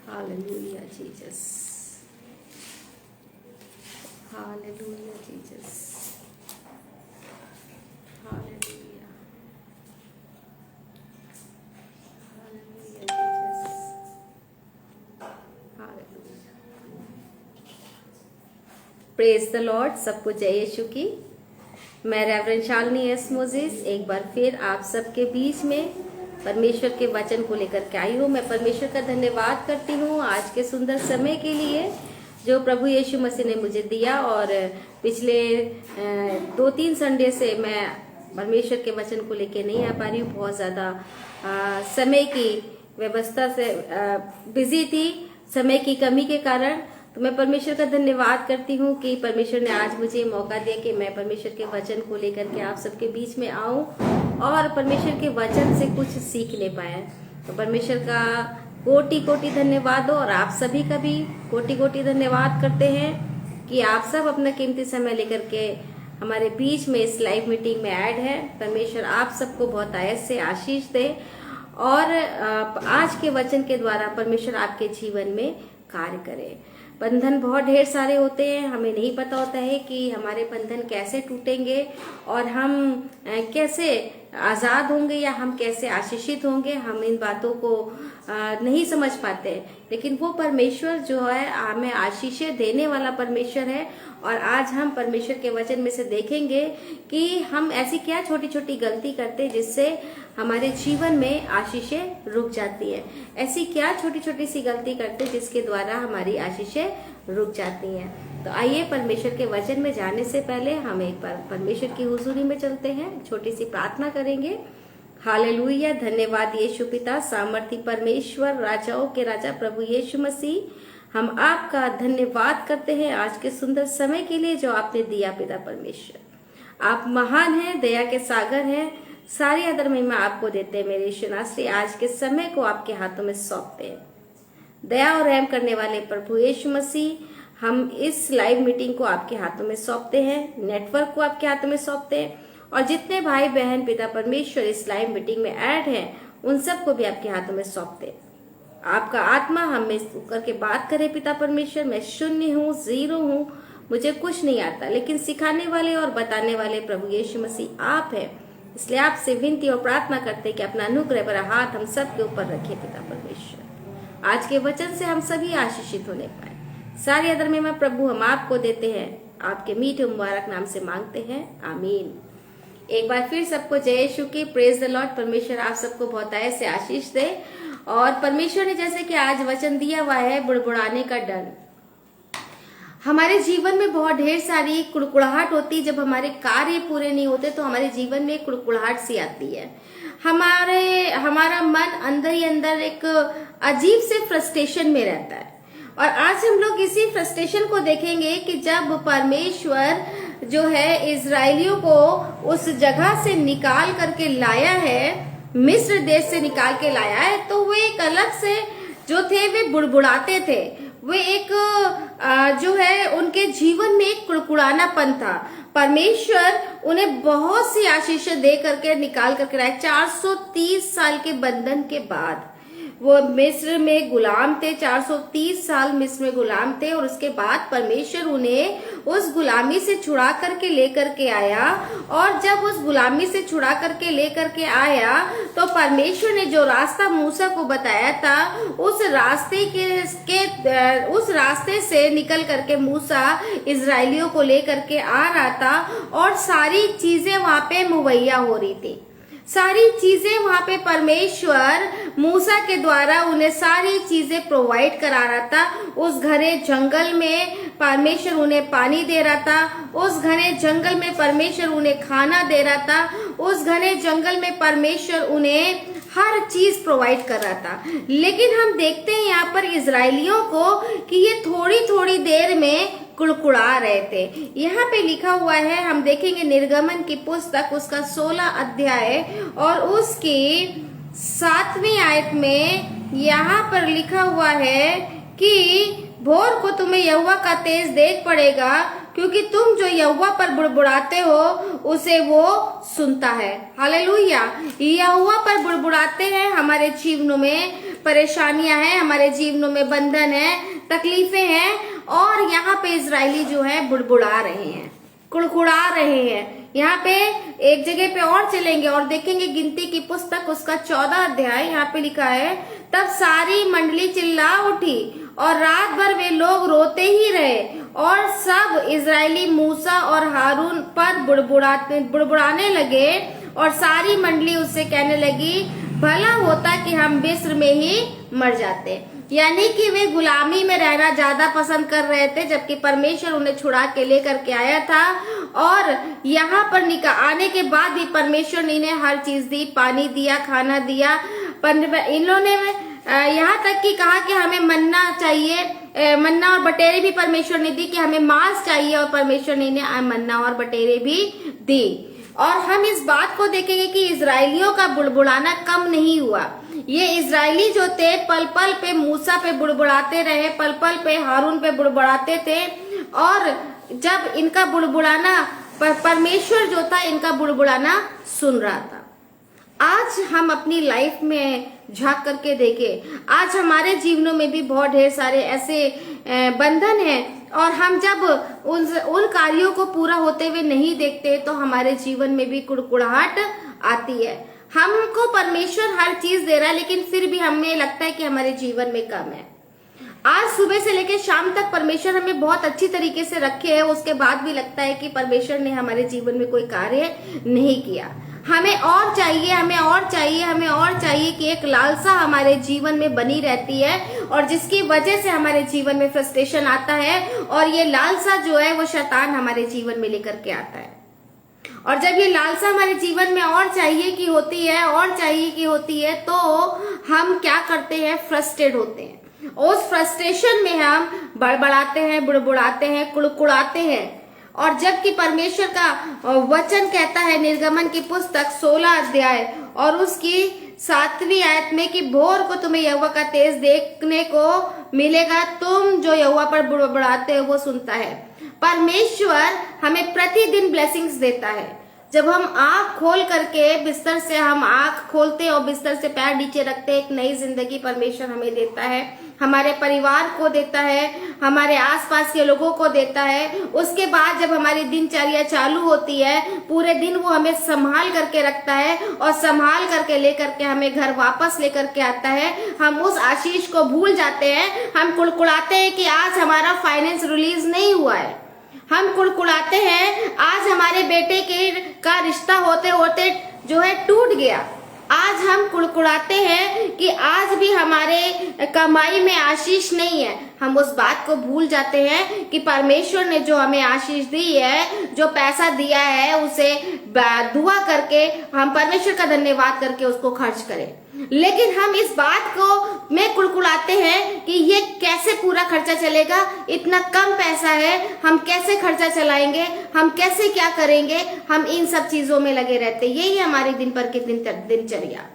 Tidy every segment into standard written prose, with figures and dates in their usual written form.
Hallelujah, Jesus. Hallelujah, Jesus. Hallelujah. Hallelujah, Jesus. Hallelujah. Praise the Lord. सबको जय यीशु की। मैं रेवरेंड शालिनी एस मोजेस एक बार फिर आप सबके बीच में परमेश्वर के वचन को लेकर के आई हूँ। मैं परमेश्वर का धन्यवाद करती हूँ आज के सुंदर समय के लिए जो प्रभु यीशु मसीह ने मुझे दिया। और पिछले 2-3 संडे से मैं परमेश्वर के वचन को लेकर नहीं आ पा रही हूँ। बहुत ज़्यादा समय की व्यवस्था से बिजी थी, समय की कमी के कारण। तो मैं परमेश्वर का धन्यवाद करती हूँ कि परमेश्वर ने आज मुझे मौका दिया कि मैं परमेश्वर के वचन को लेकर के आप सबके बीच में आऊँ और परमेश्वर के वचन से कुछ सीख ले पाए। तो परमेश्वर का कोटि कोटि धन्यवाद हो और आप सभी का भी कोटि कोटि धन्यवाद करते हैं कि आप सब अपना कीमती समय लेकर के हमारे बीच में इस लाइव मीटिंग में ऐड है। परमेश्वर आप सबको बहुत आयत से आशीष दे और आज के वचन के द्वारा परमेश्वर आपके जीवन में कार्य करे। बंधन बहुत ढेर सारे होते हैं, हमें नहीं पता होता है कि हमारे बंधन कैसे टूटेंगे और हम कैसे आज़ाद होंगे या हम कैसे आशीषित होंगे। हम इन बातों को नहीं समझ पाते, लेकिन वो परमेश्वर जो है हमें आशीष देने वाला परमेश्वर है। और आज हम परमेश्वर के वचन में से देखेंगे कि हम ऐसी क्या छोटी छोटी गलती करते जिससे हमारे जीवन में आशीषें रुक जाती है। ऐसी क्या छोटी छोटी सी गलती करते जिसके द्वारा हमारी आशीषें रुक जाती हैं। तो आइए परमेश्वर के वचन में जाने से पहले हम एक बार परमेश्वर की हुजूरी में चलते हैं, छोटी सी प्रार्थना करेंगे। हालेलुया। धन्यवाद यीशु पिता, सामर्थी परमेश्वर, राजाओं के राजा प्रभु यीशु मसीह, हम आपका धन्यवाद करते हैं आज के सुंदर समय के लिए जो आपने दिया। पिता परमेश्वर आप महान हैं, दया के सागर हैं। सारी आदर महिमा आपको देते हैं। मेरे यीशु नासरी आज के समय को आपके हाथों में सौंपते हैं। दया और रहम करने वाले प्रभु यीशु मसीह, हम इस लाइव मीटिंग को आपके हाथों में सौंपते हैं, नेटवर्क को आपके हाथों में सौंपते हैं और जितने भाई बहन पिता परमेश्वर इस लाइव मीटिंग में ऐड हैं उन सबको भी आपके हाथों में सौंपते हैं। आपका आत्मा हम में करके बात करे पिता परमेश्वर। मैं शून्य हूँ, जीरो हूँ, मुझे कुछ नहीं आता, लेकिन सिखाने वाले और बताने वाले प्रभु यीशु मसीह आप हैं। इसलिए आपसे विनती और प्रार्थना करते कि अपना अनुग्रह भरा हाथ हम सब के ऊपर रखे पिता परमेश्वर। आज के वचन से हम सभी आशीषित होने पाए। सारी आदर महिमा प्रभु हम आपको देते हैं, आपके मीठे मुबारक नाम से मांगते हैं, आमीन। एक बार फिर सबको जय यीशु की। Praise the Lord. परमेश्वर आप सबको बहुत आय से आशीष दे। और परमेश्वर ने जैसे कि आज वचन दिया हुआ है बुड़बुड़ाने का डर। हमारे जीवन में बहुत ढेर सारी कुड़कुड़ाहट होती है। जब हमारे कार्य पूरे नहीं होते तो हमारे जीवन में कुड़कुड़ाहट सी आती है। हमारा मन अंदर ही अंदर एक अजीब से फ्रस्ट्रेशन में रहता है। और आज हम लोग इसी फ्रस्ट्रेशन को देखेंगे कि जब परमेश्वर जो है इजरायलियों को उस जगह से निकाल करके लाया है, मिस्र देश से निकाल के लाया है, तो वे एक अलग से जो थे वे बुड़बुड़ाते थे। वे एक जो है उनके जीवन में एक कुड़कुड़ानापन था। परमेश्वर उन्हें बहुत सी आशीष दे करके निकाल करके लाया। 430 साल के बंधन के बाद वो मिस्र में गुलाम थे। 430 साल मिस्र में गुलाम थे और उसके बाद परमेश्वर उन्हें उस गुलामी से छुड़ा करके लेकर के आया। और जब उस गुलामी से छुड़ा करके लेकर के आया तो परमेश्वर ने जो रास्ता मूसा को बताया था उस रास्ते से निकल करके मूसा इजरायलियों को लेकर के आ रहा था और सारी चीजें वहां पे मुहैया हो रही थी। सारी चीजें वहां पे परमेश्वर मूसा के द्वारा उन्हें सारी चीजें प्रोवाइड करा रहा था। उस घने जंगल में परमेश्वर उन्हें पानी दे रहा था। उस घने जंगल में परमेश्वर उन्हें खाना दे रहा था। उस घने जंगल में परमेश्वर उन्हें हर चीज प्रोवाइड कर रहा था। लेकिन हम देखते हैं यहाँ पर इजरायलियों को कि ये थोड़ी थोड़ी देर में कुड़कुड़ा रहे थे। यहाँ पे लिखा हुआ है, हम देखेंगे निर्गमन की पुस्तक उसका 16 अध्याय और उसकी 7वीं आयत में यहाँ पर लिखा हुआ है कि भोर को तुम्हें यहोवा का तेज देख पड़ेगा, क्योंकि तुम जो यहोवा पर बुड़बुड़ाते हो उसे वो सुनता है। हालेलुया। यहोवा पर बुड़बुड़ाते हैं हमारे जीवनों में परेशानियां हैं, हमारे जीवनों में बंधन है, तकलीफें हैं, और यहाँ पे इजरायली जो है बुड़बुड़ा रहे हैं, कुड़कुड़ा रहे हैं। यहाँ पे एक जगह पे और चलेंगे और देखेंगे गिनती की पुस्तक उसका 14 अध्याय, यहाँ पे लिखा है, तब सारी मंडली चिल्ला उठी और रात भर वे लोग रोते ही रहे और सब इजरायली मूसा और हारून पर बुड़बुड़ाने लगे और सारी मंडली उससे कहने लगी, भला होता कि हम मिस्र में ही मर जाते। यानी कि वे गुलामी में रहना ज्यादा पसंद कर रहे थे, जबकि परमेश्वर उन्हें छुड़ा के लेकर के आया था। और यहाँ पर आने के भी परमेश्वर ने इन्हें हर चीज दी, पानी दिया, खाना दिया। इन्होंने यहाँ तक कि कहा कि हमें मन्ना चाहिए, मन्ना और बटेरे भी परमेश्वर ने दी, कि हमें मांस चाहिए, और परमेश्वर ने इन्हें मन्ना और बटेरे भी दी। और हम इस बात को देखेंगे कि इजरायलियों का बुड़बुड़ाना कम नहीं हुआ। ये इजरायली जो थे पल पल पे मूसा पे बुड़बुड़ाते रहे, पल पल पे हारून पे बुड़बुड़ाते थे, और जब इनका बुड़बुड़ाना परमेश्वर जो था इनका बुड़बुड़ाना सुन रहा था। आज हम अपनी लाइफ में झांक करके देखें, आज हमारे जीवनों में भी बहुत ढेर सारे ऐसे बंधन हैं, और हम जब उन कार्यों को पूरा होते हुए नहीं देखते तो हमारे जीवन में भी कुड़कुड़ाहट आती है। हमको परमेश्वर हर चीज दे रहा है, लेकिन फिर भी हमें लगता है कि हमारे जीवन में कम है। आज सुबह से लेकर शाम तक परमेश्वर हमें बहुत अच्छी तरीके से रखे है, उसके बाद भी लगता है कि परमेश्वर ने हमारे जीवन में कोई कार्य नहीं किया। हमें और चाहिए, हमें और चाहिए, हमें और चाहिए, कि एक लालसा हमारे जीवन में बनी रहती है, और जिसकी वजह से हमारे जीवन में फ्रस्ट्रेशन आता है, और ये लालसा जो है वो शैतान हमारे जीवन में लेकर के आता है। और जब ये लालसा हमारे जीवन में और चाहिए की होती है, और चाहिए की होती है, तो हम क्या करते हैं, फ्रस्ट्रेट होते हैं। उस फ्रस्ट्रेशन में हम बड़बड़ाते हैं, बुड़बुड़ाते हैं, कुड़कुड़ाते हैं। और जबकि परमेश्वर का वचन कहता है निर्गमन की पुस्तक 16 अध्याय और उसकी 7वीं आयत में, कि भोर को तुम्हें यहोवा का तेज देखने को मिलेगा, तुम जो यहोवा पर बुड़बुड़ाते हो वो सुनता है। परमेश्वर हमें प्रतिदिन ब्लेसिंग्स देता है। जब हम आंख खोल करके बिस्तर से हम आंख खोलते हैं और बिस्तर से पैर नीचे रखते हैं, एक नई जिंदगी परमेश्वर हमें देता है, हमारे परिवार को देता है, हमारे आसपास के लोगों को देता है। उसके बाद जब हमारी दिनचर्या चालू होती है, पूरे दिन वो हमें संभाल करके रखता है, और संभाल करके लेकर के हमें घर वापस लेकर के आता है। हम उस आशीष को भूल जाते हैं। हम कुड़कुड़ाते हैं कि आज हमारा फाइनेंस रिलीज नहीं हुआ है। हम कुड़कुड़ाते हैं आज हमारे बेटे का रिश्ता होते होते जो है टूट गया। आज हम कुड़कुड़ाते हैं कि आज भी हमारे कमाई में आशीष नहीं है। हम उस बात को भूल जाते हैं कि परमेश्वर ने जो हमें आशीष दी है, जो पैसा दिया है, उसे दुआ करके हम परमेश्वर का धन्यवाद करके उसको खर्च करें। लेकिन हम इस बात को में कुड़कुड़ाते हैं कि ये कैसे पूरा खर्चा चलेगा, इतना कम पैसा है, हम कैसे खर्चा चलाएंगे, हम कैसे क्या करेंगे। हम इन सब चीजों में लगे रहते हैं। यही हमारे दिन पर की दिनचर्या,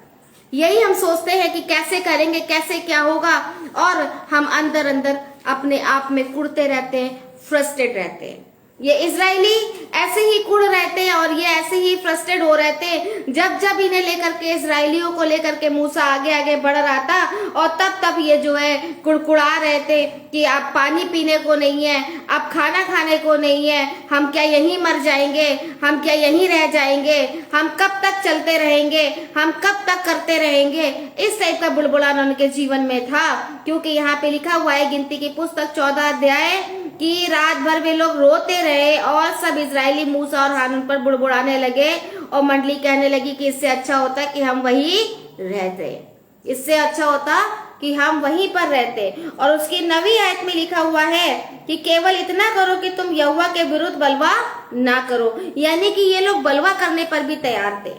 यही हम सोचते हैं कि कैसे करेंगे, कैसे क्या होगा, और हम अंदर अंदर अपने आप में कुड़ते रहते हैं, फ्रस्ट्रेट रहते हैं। ये इजरायली ऐसे ही कुड़ रहते हैं और ये ऐसे ही फ्रस्ट्रेट हो रहते हैं। जब जब इन्हें लेकर के, इजरायलियों को लेकर के मूसा आगे आगे बढ़ रहा था, और तब ये जो है कुड़कुड़ा रहे थे कि अब पानी पीने को नहीं है, अब खाना खाने को नहीं है, हम क्या यहीं मर जाएंगे, हम क्या यहीं रह जाएंगे, हम कब तक चलते रहेंगे, हम कब तक करते रहेंगे। इस टाइप का बुड़बुड़ाना उनके जीवन में था। क्योंकि यहाँ पे लिखा हुआ है गिनती की पुस्तक 14 अध्याय कि रात भर वे लोग रोते रहे और सब इजरायली मूसा और हारून पर बुड़बुड़ाने लगे, और मंडली कहने लगी कि इससे अच्छा होता कि हम वहीं रहते, इससे अच्छा होता कि हम वहीं पर रहते। और उसकी 9वीं आयत में लिखा हुआ है कि केवल इतना करो कि तुम यहोवा के विरुद्ध बलवा ना करो। यानी कि ये लोग बलवा करने पर भी तैयार थे।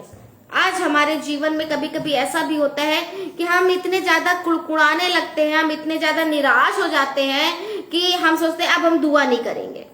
आज हमारे जीवन में कभी कभी ऐसा भी होता है कि हम इतने ज्यादा कुड़कुड़ाने लगते हैं, हम इतने ज्यादा निराश हो जाते हैं कि हम सोचते हैं अब हम दुआ नहीं करेंगे,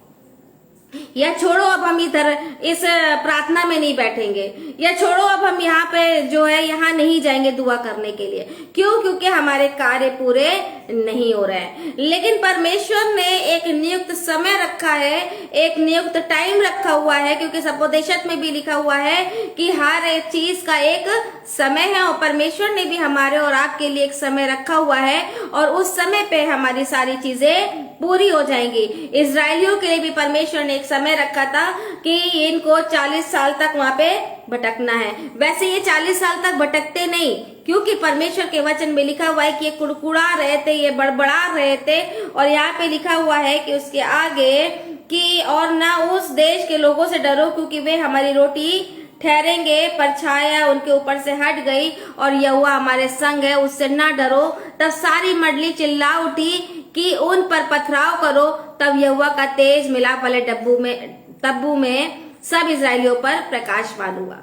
या छोड़ो अब हम इधर इस प्रार्थना में नहीं बैठेंगे, या छोड़ो अब हम यहाँ पे जो है यहाँ नहीं जाएंगे दुआ करने के लिए। क्यों? क्योंकि हमारे कार्य पूरे नहीं हो रहा है। लेकिन परमेश्वर ने एक नियुक्त समय रखा है, एक नियुक्त टाइम रखा हुआ है, क्योंकि सपोदेशत में भी लिखा हुआ है कि हर एक चीज का एक समय है, और परमेश्वर ने भी हमारे और आपके लिए एक समय रखा हुआ है, और उस समय पे हमारी सारी चीजें पूरी हो जाएंगी। इजरायलियों के लिए भी परमेश्वर ने एक समय रखा था कि इनको 40 साल तक वहां पे भटकना है। वैसे ये 40 साल तक भटकते नहीं, क्योंकि परमेश्वर के वचन में लिखा हुआ है कि ये कुड़कुड़ा रहे थे, ये बड़बड़ा रहे थे, और यहाँ पे लिखा हुआ है कि उसके आगे कि और ना उस देश के लोगों से डरो, क्योंकि वे हमारी रोटी ठहरेंगे, पर छाया उनके ऊपर से हट गई, और यहोवा हमारे संग है, उससे ना डरो। तब सारी मंडली चिल्ला उठी कि उन पर पथराव करो। तब यहोवा का तेज मिलाप वाले तब्बू में सब इजरायलियों पर प्रकाशमान हुआ।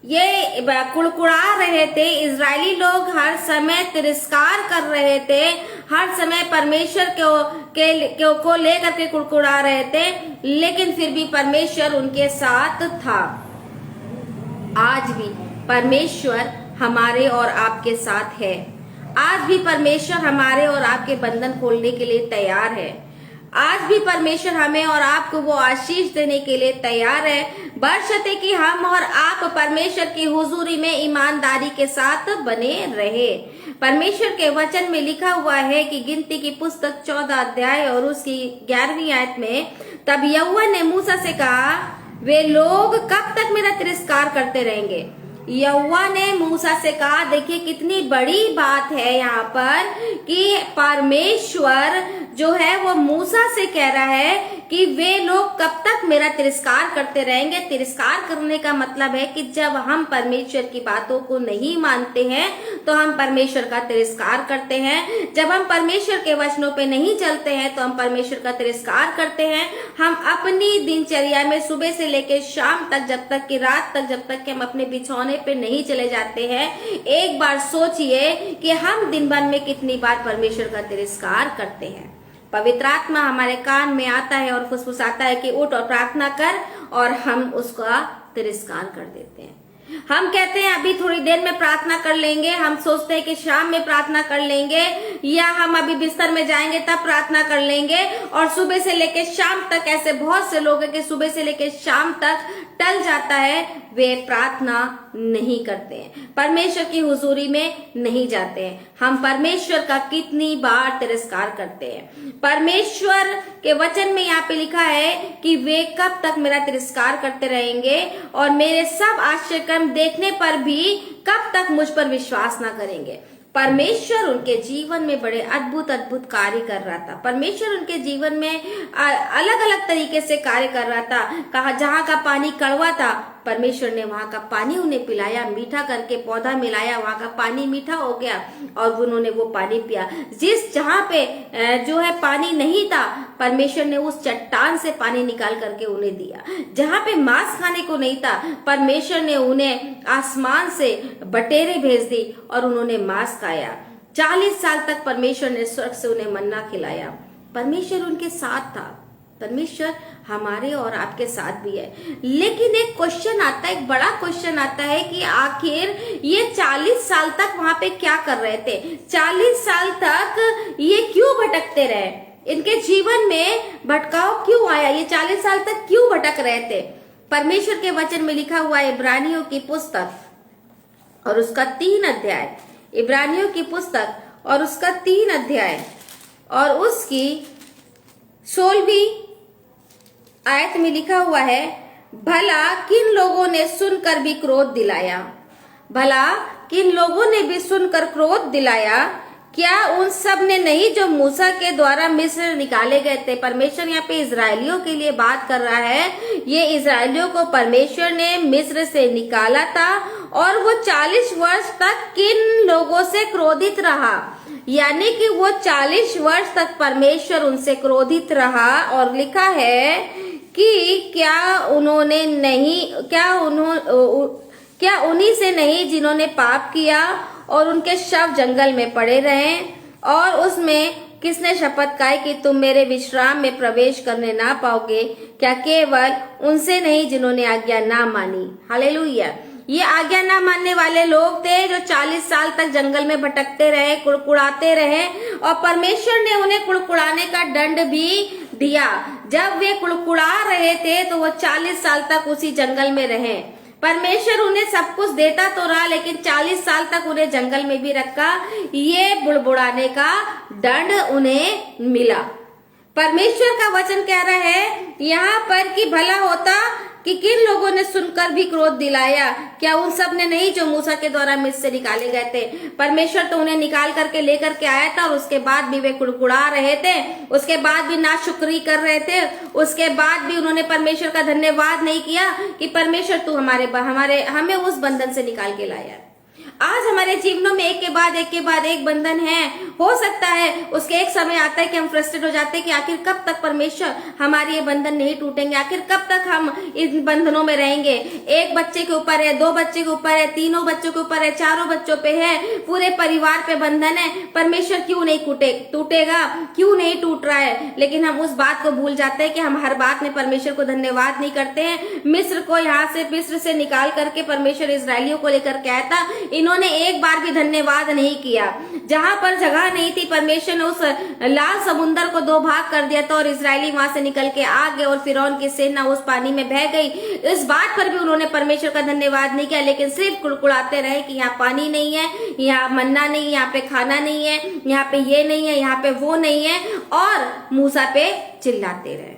ये कुड़कुड़ा रहे थे इजरायली लोग, हर समय तिरस्कार कर रहे थे, हर समय परमेश्वर को लेकर के कुड़कुड़ा रहे थे, लेकिन फिर भी परमेश्वर उनके साथ था। आज भी परमेश्वर हमारे और आपके साथ है। आज भी परमेश्वर हमारे और आपके बंधन खोलने के लिए तैयार है। आज भी परमेश्वर हमें और आपको वो आशीष देने के लिए तैयार है, बशर्ते कि हम और आप परमेश्वर की हुजूरी में ईमानदारी के साथ बने रहे। परमेश्वर के वचन में लिखा हुआ है कि गिनती की पुस्तक 14 अध्याय और उसकी 11वीं आयत में, तब यहोवा ने मूसा से कहा, वे लोग कब तक मेरा तिरस्कार करते रहेंगे। यहोवा ने मूसा से कहा, देखिए कितनी बड़ी बात है यहाँ पर कि परमेश्वर जो है वो मूसा से कह रहा है कि वे लोग कब तक मेरा तिरस्कार करते रहेंगे। तिरस्कार करने का मतलब है कि जब हम परमेश्वर की बातों को नहीं मानते हैं तो हम परमेश्वर का तिरस्कार करते हैं। जब हम परमेश्वर के वचनों पे नहीं चलते हैं तो हम परमेश्वर का तिरस्कार करते हैं। हम अपनी दिनचर्या में सुबह से लेकर शाम तक, जब तक कि रात तक, जब तक कि हम अपने बिछौने पे नहीं चले जाते हैं, एक बार सोचिए कि हम दिन भर में कितनी बार परमेश्वर का तिरस्कार करते हैं। पवित्र आत्मा हमारे कान में आता है और फुसफुसाता है कि उठ और प्रार्थना कर, और हम उसका तिरस्कार कर देते हैं। हम कहते हैं अभी थोड़ी देर में प्रार्थना कर लेंगे, हम सोचते हैं कि शाम में प्रार्थना कर लेंगे, या हम अभी बिस्तर में जाएंगे तब प्रार्थना कर लेंगे, और सुबह से लेकर शाम तक ऐसे बहुत से लोग हैं कि सुबह से लेकर शाम तक टल जाता है, वे प्रार्थना नहीं करते हैं, परमेश्वर की हुजूरी में नहीं जाते हैं। हम परमेश्वर का कितनी बार तिरस्कार करते हैं। परमेश्वर के वचन में यहाँ पे लिखा है कि वे कब तक मेरा तिरस्कार करते रहेंगे और मेरे सब आश्चर्यक्रम देखने पर भी कब तक मुझ पर विश्वास ना करेंगे। परमेश्वर उनके जीवन में बड़े अद्भुत अद्भुत कार्य कर रहा था। परमेश्वर उनके जीवन में अलग अलग तरीके से कार्य कर रहा था। कहा जहाँ का पानी कड़वा था, परमेश्वर ने वहां का पानी उन्हें पिलाया, मीठा करके पौधा मिलाया, वहां का पानी मीठा हो गया और उन्होंने वो पानी पिया। जहाँ पे जो है पानी नहीं था, परमेश्वर ने उस चट्टान से पानी निकाल करके उन्हें दिया। जहाँ पे मांस खाने को नहीं था, परमेश्वर ने उन्हें आसमान से बटेरें भेज दी और उन्होंने मांस खाया। 40 साल तक परमेश्वर ने स्वर्ग से उन्हें मन्ना खिलाया। परमेश्वर उनके साथ था। परमेश्वर हमारे और आपके साथ भी है। लेकिन एक क्वेश्चन आता है, एक बड़ा क्वेश्चन आता है कि आखिर ये 40 साल तक वहां पे क्या कर रहे थे? 40 साल तक ये क्यों भटकते रहे? इनके जीवन में भटकाव क्यों आया? ये 40 साल तक क्यों भटक रहे थे? परमेश्वर के वचन में लिखा हुआ है इब्रानियों की पुस्तक और उसका 3 अध्याय, इब्रानियों की पुस्तक और उसका 3 अध्याय और उसकी 16वीं आयत में लिखा हुआ है, भला किन लोगों ने सुनकर भी क्रोध दिलाया? भला किन लोगों ने भी सुनकर क्रोध दिलाया? क्या उन सब ने नहीं जो मूसा के द्वारा मिस्र निकाले गए थे? परमेश्वर यहाँ पे इजरायलियों के लिए बात कर रहा है। ये इजरायलियों को परमेश्वर ने मिस्र से निकाला था और वो 40 वर्ष तक किन लोगों से क्रोधित रहा? यानी कि वो 40 वर्ष तक परमेश्वर उनसे क्रोधित रहा और लिखा है कि क्या उन्हीं से नहीं जिन्होंने पाप किया और उनके शव जंगल में पड़े रहे? और उसमें किसने शपथ खाई कि तुम मेरे विश्राम में प्रवेश करने ना पाओगे? क्या केवल उनसे नहीं जिन्होंने आज्ञा ना मानी? हालेलुया। ये आज्ञा ना मानने वाले लोग थे जो 40 साल तक जंगल में भटकते रहे, कुड़कुड़ाते रहे, और परमेश्वर ने उन्हें कुड़कुड़ाने का दंड भी दिया। जब वे कुड़कुड़ा रहे थे तो वो 40 साल तक उसी जंगल में रहे। परमेश्वर उन्हें सब कुछ देता तो रहा, लेकिन 40 साल तक उन्हें जंगल में भी रखा। ये बुड़बुड़ाने का दंड उन्हें मिला। परमेश्वर का वचन कह रहा है यहाँ पर कि भला होता कि किन लोगों ने सुनकर भी क्रोध दिलाया। क्या उन सब ने नहीं जो मूसा के द्वारा मिस्र से निकाले गए थे? परमेश्वर तो उन्हें निकाल करके लेकर के आया था, और उसके बाद भी वे कुड़कुड़ा रहे थे, उसके बाद भी नाशुक्री कर रहे थे, उसके बाद भी उन्होंने परमेश्वर का धन्यवाद नहीं किया कि परमेश्वर तू हमें उस बंधन से निकाल के लाया। आज हमारे जीवनों में एक के बाद एक बंधन है। हो सकता है उसके एक समय आता है कि हम फ्रस्ट्रेट हो जाते हैं कि आखिर कब तक परमेश्वर हमारे ये बंधन नहीं टूटेंगे, आखिर कब तक हम इन बंधनों में रहेंगे। एक बच्चे के ऊपर है, 2 बच्चे के ऊपर है, 3 बच्चों के ऊपर है, 4 बच्चों पे है, पूरे परिवार पे बंधन है। परमेश्वर क्यों नहीं टूटेगा, क्यों नहीं टूट रहा है? लेकिन हम उस बात को भूल जाते हैं कि हम हर बात में परमेश्वर को धन्यवाद नहीं करते हैं। मिस्र से निकाल करके परमेश्वर इस्राएलियों को लेकर के आया था, इन्होंने एक बार भी धन्यवाद नहीं किया। जहां पर जगह नहीं थी, परमेश्वर ने उस लाल समुद्र को 2 भाग कर दिया था और इजरायली वहां से निकल के आ गए और फिरौन की सेना उस पानी में बह गई। इस बात पर भी उन्होंने परमेश्वर का धन्यवाद नहीं किया, लेकिन सिर्फ कुड़कुड़ाते रहे कि यहाँ पानी नहीं है, यहाँ मन्ना नहीं, यहाँ पे खाना नहीं है, यहाँ पे ये नहीं है, यहाँ पे वो नहीं है, और मूसा पे चिल्लाते रहे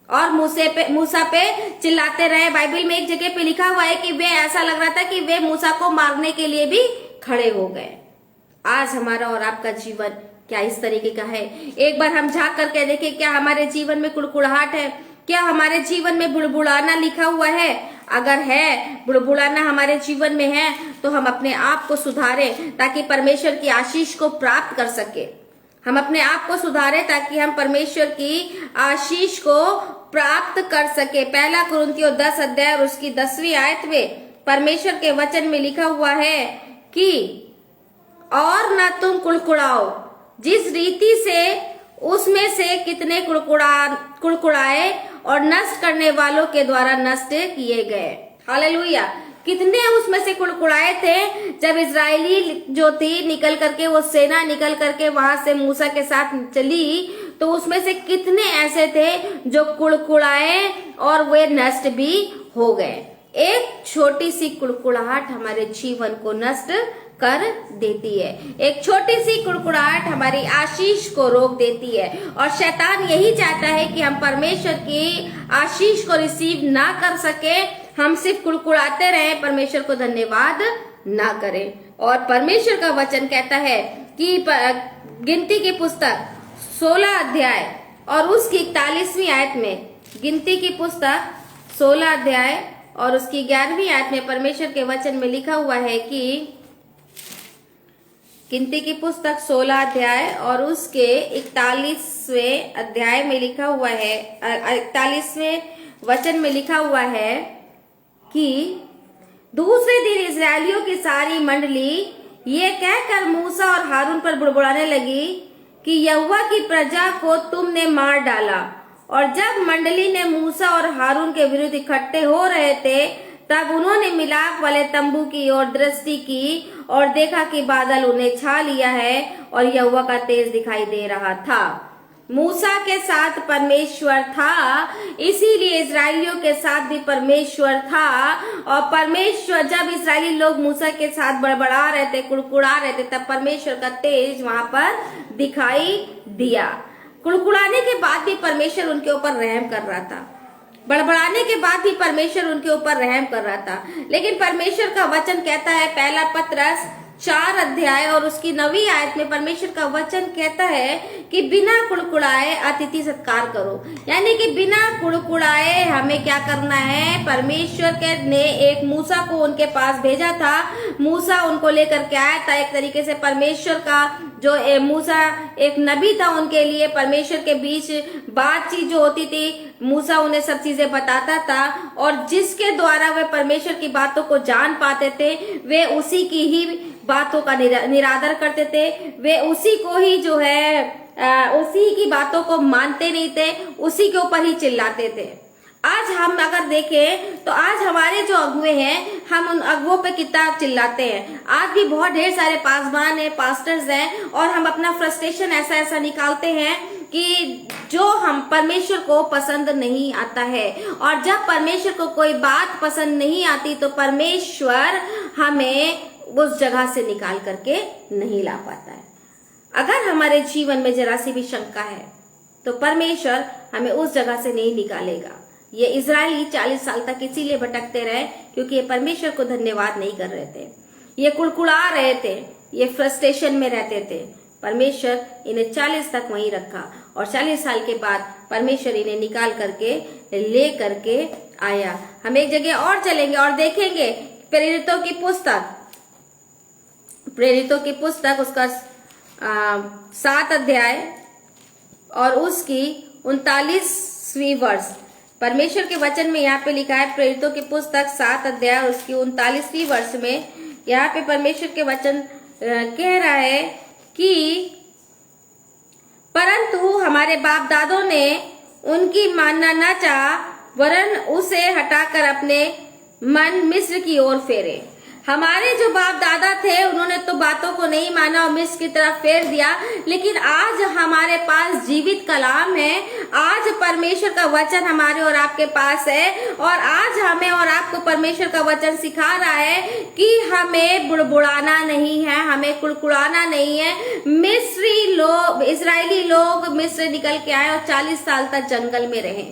मूसा पे चिल्लाते रहे। बाइबल में एक जगह पे लिखा हुआ है कि वे ऐसा लग रहा था कि वे मूसा को मारने के लिए भी खड़े हो गए। आज हमारा और आपका जीवन क्या इस तरीके का है? एक बार हम झांक करके देखें, क्या हमारे जीवन में कुड़कुड़ाहट है? क्या हमारे जीवन में बुड़बुड़ाना लिखा हुआ है? अगर है, बुड़बुड़ाना हमारे जीवन में है, तो हम अपने आप को सुधारें ताकि परमेश्वर की आशीष को प्राप्त कर सके। हम अपने आप को सुधारें ताकि हम परमेश्वर की आशीष को प्राप्त कर सके। 1 कुरिन्थियों 10 अध्याय और उसकी 10वीं आयत में परमेश्वर के वचन में लिखा हुआ है कि और न तुम कुड़कुड़ाओ, जिस रीति से उसमें से कितने कुड़कुड़ाए और नष्ट करने वालों के द्वारा नष्ट किए गए। हालेलुया! कितने उसमें से कुड़कुड़ाए थे जब इजरायली जो थी निकल करके, वो सेना निकल करके वहां से मूसा के साथ चली, तो उसमें से कितने ऐसे थे जो कुड़कुड़ाए और वे नष्ट भी हो गए। एक छोटी सी कुड़कुड़ाहट हमारे जीवन को नष्ट कर देती है। एक छोटी सी कुड़कुड़ाहट हमारी आशीष को रोक देती है, और शैतान यही चाहता है कि हम परमेश्वर की आशीष को रिसीव ना कर सके, हम सिर्फ कुड़कुड़ाते रहें, परमेश्वर को धन्यवाद ना करें। और परमेश्वर का वचन कहता है कि गिनती की पुस्तक 16 अध्याय और उसकी 41वीं आयत में, गिनती की पुस्तक 16 अध्याय और उसकी 11वीं आयत में परमेश्वर के वचन में लिखा हुआ है कि गिनती की पुस्तक 16 अध्याय और उसके 41वें अध्याय में लिखा हुआ है, 41वें वचन में लिखा हुआ है कि दूसरे दिन इजरायलियों की सारी मंडली ये कहकर मूसा और हारून पर बुड़बुड़ाने लगी कि यहोवा की प्रजा को तुमने मार डाला। और जब मंडली ने मूसा और हारून के विरुद्ध इकट्ठे हो रहे थे, तब उन्होंने मिलाप वाले तंबू की ओर दृष्टि की और देखा कि बादल उन्हें छा लिया है और यहोवा का तेज दिखाई दे रहा था। मूसा के साथ परमेश्वर था, इसीलिए इजरायलियों के साथ भी परमेश्वर था। और परमेश्वर, जब इजरायली लोग मूसा के साथ बड़बड़ा रहे थे, कुड़कुड़ा रहे थे, तब परमेश्वर का तेज वहां पर दिखाई दिया। कुड़कुड़ाने के बाद भी परमेश्वर उनके ऊपर रहम कर रहा था, बड़बड़ाने के बाद भी परमेश्वर उनके ऊपर रहम कर रहा था। लेकिन परमेश्वर का वचन कहता है, 1 पतरस 4 अध्याय और उसकी 9वीं आयत में परमेश्वर का वचन कहता है कि बिना कुड़कुड़ाए अतिथि सत्कार करो। यानी कि बिना कुड़कुड़ाए हमें क्या करना है? परमेश्वर ने एक मूसा को उनके पास भेजा था, मूसा उनको लेकर के आया था। एक तरीके से परमेश्वर का जो मूसा एक नबी था, उनके लिए परमेश्वर के बीच बातचीत जो होती थी, मूसा उन्हें सब चीजें बताता था, और जिसके द्वारा वे परमेश्वर की बातों को जान पाते थे, वे उसी की ही बातों का निरादर करते थे। वे उसी को ही जो है उसी की बातों को मानते नहीं थे, उसी के ऊपर ही चिल्लाते थे। आज हम अगर देखें तो आज हमारे जो अगुए हैं, हम उन अगुओं पे कितना चिल्लाते हैं। आज भी बहुत ढेर सारे पासवान हैं, पास्टर्स हैं, और हम अपना फ्रस्ट्रेशन ऐसा ऐसा निकालते हैं कि जो हम परमेश्वर को पसंद नहीं आता है। और जब परमेश्वर को कोई बात पसंद नहीं आती तो परमेश्वर हमें उस जगह से निकाल करके नहीं ला पाता है। अगर हमारे जीवन में जरा सी भी शंका है तो परमेश्वर हमें उस जगह से नहीं निकालेगा। ये इजरायली 40 साल तक इसीलिए भटकते रहे क्योंकि ये परमेश्वर को धन्यवाद नहीं कर रहे थे, ये कुड़कुड़ा रहे थे, ये फ्रस्ट्रेशन में रहते थे। परमेश्वर इन्हें 40 तक वहीं रखा और 40 साल के बाद परमेश्वर इन्हें निकाल करके ले करके आया। हम एक जगह और चलेंगे और देखेंगे प्रेरितों की पुस्तक उसका 7 अध्याय और उसकी 39वीं वर्ष। परमेश्वर के वचन में यहाँ पे लिखा है, प्रेरितों की पुस्तक 7 अध्याय और उसकी 39वीं वर्ष में यहाँ पे परमेश्वर के वचन कह रहा है कि परंतु हमारे बाप दादों ने उनकी मानना न चाहा, वरन उसे हटाकर अपने मन मिस्र की ओर फेरे। हमारे जो बाप दादा थे उन्होंने तो बातों को नहीं माना और मिस्र की तरफ फेर दिया, लेकिन आज हमारे पास जीवित कलाम है। आज परमेश्वर का वचन हमारे और आपके पास है और आज हमें और आपको परमेश्वर का वचन सिखा रहा है कि हमें बुड़बुड़ाना नहीं है, हमें कुड़कुड़ाना नहीं है। इजरायली लोग मिस्र निकल के आए और 40 साल तक जंगल में रहे।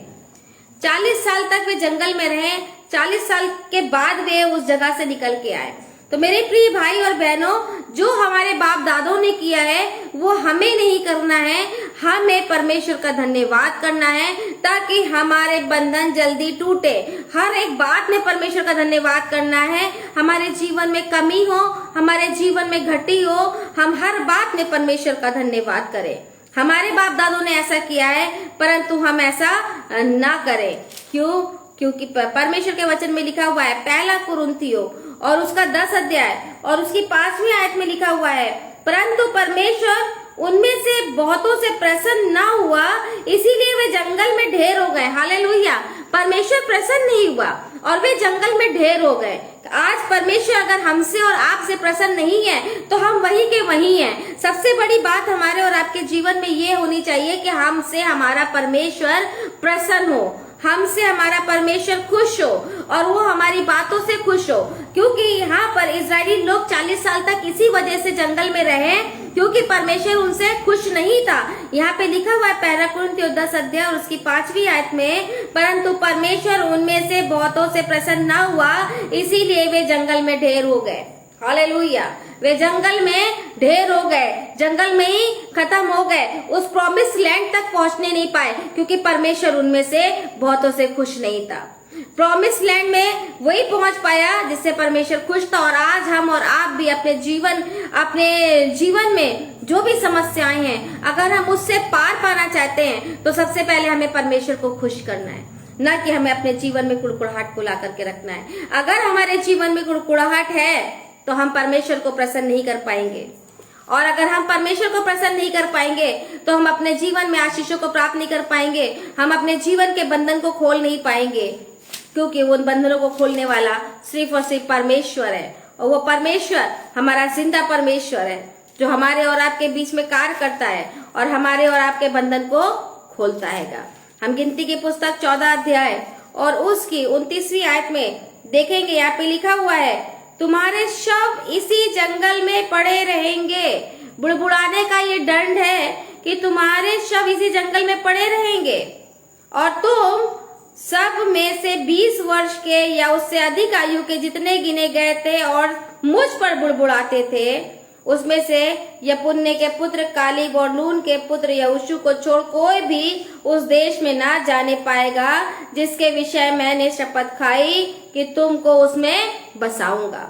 40 साल तक वे जंगल में रहे, 40 साल के बाद वे उस जगह से निकल के आए। तो मेरे प्रिय भाई और बहनों, जो हमारे बाप दादों ने किया है वो हमें नहीं करना है, हमें परमेश्वर का धन्यवाद करना है ताकि हमारे बंधन जल्दी टूटे। हर एक बात में परमेश्वर का धन्यवाद करना है। हमारे जीवन में कमी हो, हमारे जीवन में घटी हो, हम हर बात में परमेश्वर का धन्यवाद करें। हमारे बाप दादों ने ऐसा किया है, परंतु हम ऐसा ना करें। क्यों? क्योंकि परमेश्वर के वचन में लिखा हुआ है, पहला कुरिन्थियों और उसका 10 अध्याय और उसकी 5वीं आयत में लिखा हुआ है, परंतु परमेश्वर उनमें से बहुतों से प्रसन्न ना हुआ, इसीलिए वे जंगल में ढेर हो गए। हालेलुया! परमेश्वर प्रसन्न नहीं हुआ और वे जंगल में ढेर हो गए। आज परमेश्वर अगर हमसे और आपसे प्रसन्न नहीं है तो हम वही के वही हैं। सबसे बड़ी बात हमारे और आपके जीवन में ये होनी चाहिए कि हमसे हमारा परमेश्वर प्रसन्न हो, हमसे हमारा परमेश्वर खुश हो और वो हमारी बातों से खुश हो। क्योंकि यहाँ पर इजरायली लोग 40 साल तक इसी वजह से जंगल में रहे क्योंकि परमेश्वर उनसे खुश नहीं था। यहाँ पे लिखा हुआ है पहला कुरिन्थियों 10 अध्याय और उसकी 5वीं आयत में, परंतु परमेश्वर उनमें से बहुतों से प्रसन्न न हुआ, इसीलिए वे जंगल में ढेर हो गए। हालेलुया! वे जंगल में ढेर हो गए, जंगल में ही खत्म हो गए, उस प्रॉमिस लैंड तक पहुंचने नहीं पाए क्योंकि परमेश्वर उनमें से बहुतों से खुश नहीं था। प्रॉमिस लैंड में वही पहुंच पाया जिससे परमेश्वर खुश था। और आज हम और आप भी अपने जीवन में जो भी समस्याएं हैं, अगर हम उससे पार पाना चाहते हैं तो सबसे पहले हमें परमेश्वर को खुश करना है, न कि हमें अपने जीवन में कुड़कुड़ाहट को ला करके रखना है। अगर हमारे जीवन में कुड़कुड़ाहट है तो हम परमेश्वर को प्रसन्न नहीं कर पाएंगे, और अगर हम परमेश्वर को प्रसन्न नहीं कर पाएंगे तो हम अपने जीवन में आशीषों को प्राप्त नहीं कर पाएंगे, हम अपने जीवन के बंधन को खोल नहीं पाएंगे, क्योंकि उन बंधनों को खोलने वाला सिर्फ और सिर्फ परमेश्वर है। और वो परमेश्वर हमारा जिंदा परमेश्वर है जो हमारे और आपके बीच में कार्य करता है और हमारे और आपके बंधन को खोलता है। हम गिनती की पुस्तक 14 अध्याय और उसकी 29वीं आयत में देखेंगे, यहाँ पे लिखा हुआ है, तुम्हारे शव इसी जंगल में पड़े रहेंगे। बुड़बुड़ाने का ये दंड है कि तुम्हारे शव इसी जंगल में पड़े रहेंगे और तुम सब में से 20 वर्ष के या उससे अधिक आयु के जितने गिने गए थे और मुझ पर बुड़बुड़ाते थे, उसमें से यपुन्ने के पुत्र कालेब और नून के पुत्र यहोशू को छोड़ कोई भी उस देश में ना जाने पाएगा जिसके विषय मैंने शपथ खाई कि तुमको उसमें बसाऊंगा।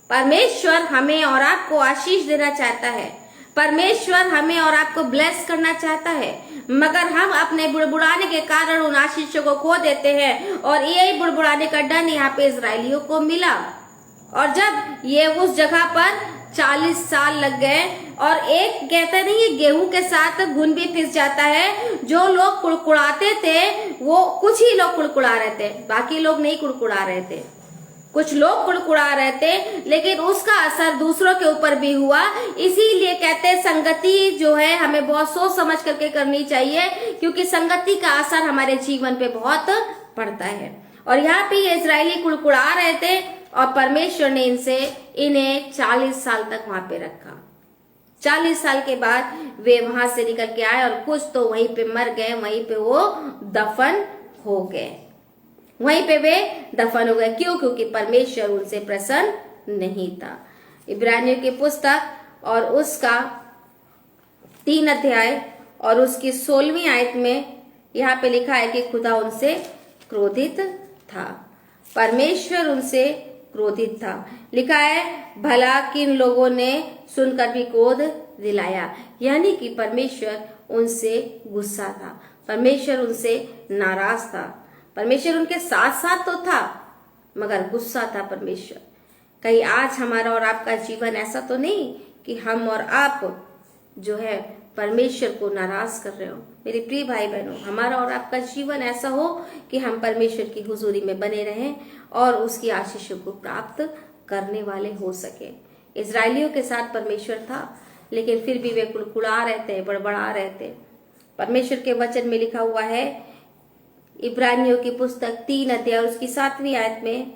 परमेश्वर हमें और आपको आशीष देना चाहता है, परमेश्वर हमें और आपको ब्लेस करना चाहता है, मगर हम अपने बुड़बुड़ाने के कारण उन आशीषों को खो देते हैं। और यही बुड़बुड़ाने का दंड यहाँ पे इजरायलियों को मिला। और जब ये उस जगह पर 40 साल लग गए। और एक कहते नहीं है गेहूं के साथ घुन भी पिस जाता है। जो लोग कुड़कुड़ाते थे वो कुछ ही लोग कुड़कुड़ा रहे थे, बाकी लोग नहीं कुड़कुड़ा रहे थे। कुछ लोग कुड़कुड़ा रहे थे, लेकिन उसका असर दूसरों के ऊपर भी हुआ। इसीलिए कहते हैं संगति जो है हमें बहुत सोच समझ करके करनी चाहिए, क्योंकि संगति का असर हमारे जीवन पे बहुत पड़ता है। और यहाँ पे ये इजरायली कुड़कुड़ा रहे थे और परमेश्वर ने इन्हें 40 साल तक वहां पे रखा। 40 साल के बाद वे वहां से निकल के आए और कुछ तो वहीं पे मर गए, वहीं पे वो दफन हो गए, वहीं पे वे दफन हो गए। क्यों? क्योंकि परमेश्वर उनसे प्रसन्न नहीं था। इब्रानियों की पुस्तक और उसका 3 अध्याय और उसकी 16वीं आयत में यहाँ पे लिखा है कि खुदा उनसे क्रोधित था, परमेश्वर उनसे क्रोधित था। लिखा है भला किन लोगों ने सुनकर भी क्रोध दिलाया, यानी कि परमेश्वर उनसे गुस्सा था, परमेश्वर उनसे नाराज था। परमेश्वर उनके साथ साथ तो था मगर गुस्सा था परमेश्वर। कहीं आज हमारा और आपका जीवन ऐसा तो नहीं कि हम और आप जो है परमेश्वर को नाराज कर रहे हो। मेरे प्रिय भाई बहनों, हमारा और आपका जीवन ऐसा हो कि हम परमेश्वर की हुजूरी में बने रहें और उसकी आशीषों को प्राप्त करने वाले हो सके। इजरायलियों के साथ परमेश्वर था, लेकिन फिर भी वे कुड़कुड़ा रहे थे, बड़बड़ा रहे थे। परमेश्वर के वचन में लिखा हुआ है इब्रानियों की पुस्तक 3 अध्याय उसकी 7वीं आयत में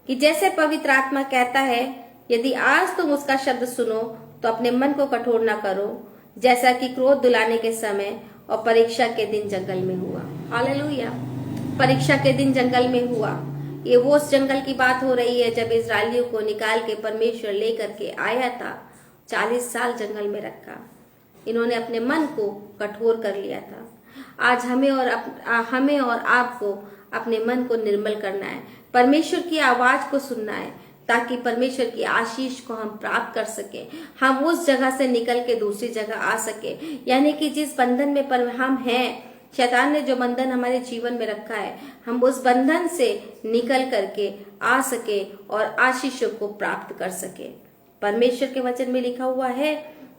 कि जैसे पवित्र आत्मा कहता है, यदि आज तुम उसका शब्द सुनो तो अपने मन को कठोर न करो, जैसा कि क्रोध दिलाने के समय और परीक्षा के दिन जंगल में हुआ। हालेलुया। परीक्षा के दिन जंगल में हुआ। ये वो उस जंगल की बात हो रही है जब इजरायलियों को निकाल के परमेश्वर लेकर के आया था। 40 साल जंगल में रखा, इन्होंने अपने मन को कठोर कर लिया था। आज हमें और आपको अपने मन को निर्मल करना है, परमेश्वर की आवाज को सुनना है, ताकि परमेश्वर की आशीष को हम प्राप्त कर सके, हम उस जगह से निकल के दूसरी जगह आ सके। यानी कि जिस बंधन में पर हम हैं, शैतान ने जो बंधन हमारे जीवन में रखा है, हम उस बंधन से निकल करके आ सके और आशीषों को प्राप्त कर सके। परमेश्वर के वचन में लिखा हुआ है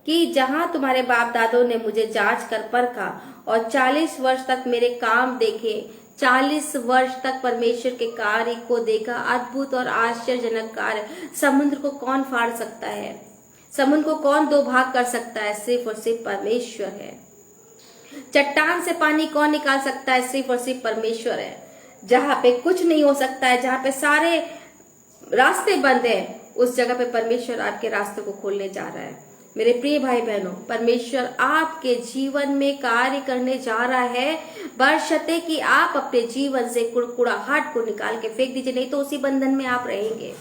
कि जहां तुम्हारे बाप दादों ने मुझे जांच कर परखा और 40 वर्ष तक मेरे काम देखे, 40 वर्ष तक परमेश्वर के कार्य को देखा, अद्भुत और आश्चर्यजनक कार्य। समुद्र को कौन फाड़ सकता है? समुद्र को कौन 2 भाग कर सकता है? सिर्फ और सिर्फ परमेश्वर है। चट्टान से पानी कौन निकाल सकता है? सिर्फ और सिर्फ परमेश्वर है। जहां पे कुछ नहीं हो सकता है, जहां पे सारे रास्ते बंद है, उस जगह पे परमेश्वर आपके रास्ते को खोलने जा रहा है। मेरे प्रिय भाई बहनों, परमेश्वर आपके जीवन में कार्य करने जा रहा है, बशर्ते कि आप अपने जीवन से कुड़कुड़ाहट को निकाल के फेंक दीजिए, नहीं तो उसी बंधन में आप रहेंगे।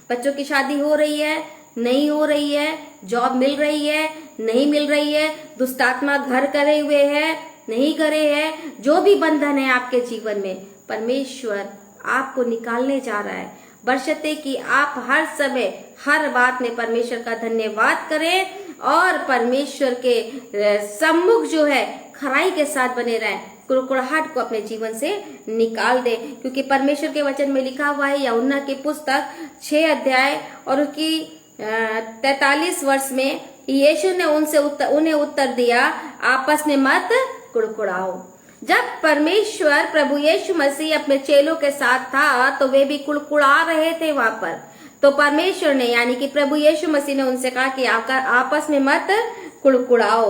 बच्चों की शादी हो रही है, नहीं हो रही है, जॉब मिल रही है, नहीं मिल रही है, दुष्टात्मा घर करे हुए है, नहीं करे है, जो भी बंधन है आपके जीवन में, परमेश्वर आपको निकालने जा रहा है, बशर्ते कि आप हर समय हर बात में परमेश्वर का धन्यवाद करें और परमेश्वर के सम्मुख जो है खराई के साथ बने रहें, कुड़कुड़ाहट को अपने जीवन से निकाल दे। क्योंकि परमेश्वर के वचन में लिखा हुआ है यूहन्ना की पुस्तक 6 अध्याय और उसकी 43 वर्ष में यीशु ने उन्हें उत्तर दिया, आपस में मत कुड़कुड़ाओ। जब परमेश्वर प्रभु यीशु मसीह अपने चेलों के साथ था तो वे भी कुड़कुड़ा रहे थे वहां पर। तो परमेश्वर ने यानी कि प्रभु यीशु मसीह ने उनसे कहा कि आपस में मत कुड़कुड़ाओ।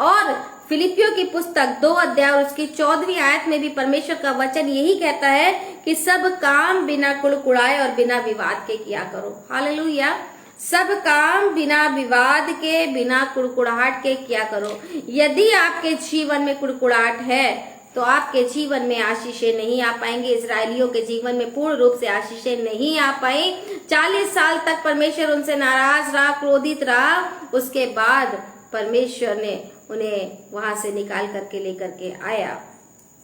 और फिलिपियों की पुस्तक 2 अध्याय और उसकी 14वीं आयत में भी परमेश्वर का वचन यही कहता है कि सब काम बिना कुड़कुड़ाए और बिना विवाद के किया करो। हालेलुया। सब काम बिना विवाद के, बिना कुड़कुड़ाहट के किया करो। यदि आपके जीवन में कुड़कुड़ाहट है तो आपके जीवन में आशीषें नहीं आ पाएंगे। इजरायलियों के जीवन में पूर्ण रूप से आशीषें नहीं आ पाई। 40 साल तक परमेश्वर उनसे नाराज रहा, क्रोधित रहा। उसके बाद परमेश्वर ने उन्हें वहां से निकाल करके लेकर के आया,